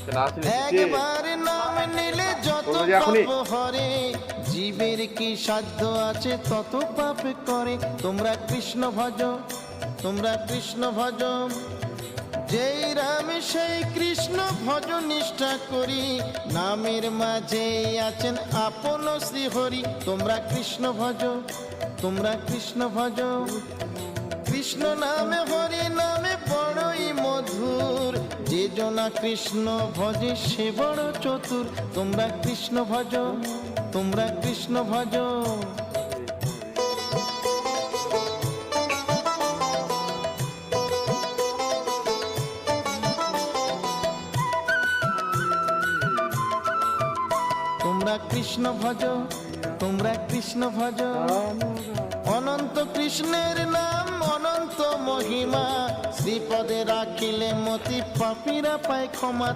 একবার নাম নিলে যত পাপ হরে, জীবের কি সাধ্য আছে তত পাপ করে। তোমরা কৃষ্ণ ভজ, তোমরা কৃষ্ণ ভজ, যেই রাম সেই কৃষ্ণ ভজ নিষ্ঠা করি, নামের মাঝে আছেন আপন শ্রী হরি। তোমরা কৃষ্ণ ভজ, তোমরা কৃষ্ণ ভজ, কৃষ্ণ নামে হরি নামে বড়ই মধুর, যে জনা কৃষ্ণ ভজে সে বড় চতুর। তোমরা কৃষ্ণ ভজ, তোমরা কৃষ্ণ ভজ। তোমরা কৃষ্ণ ভজ, তোমরা কৃষ্ণ ভজ, অনন্ত কৃষ্ণের নাম অনন্ত মহিমা, শ্রীপদে রাখিলে মতি পাপীরা পায় ক্ষমা।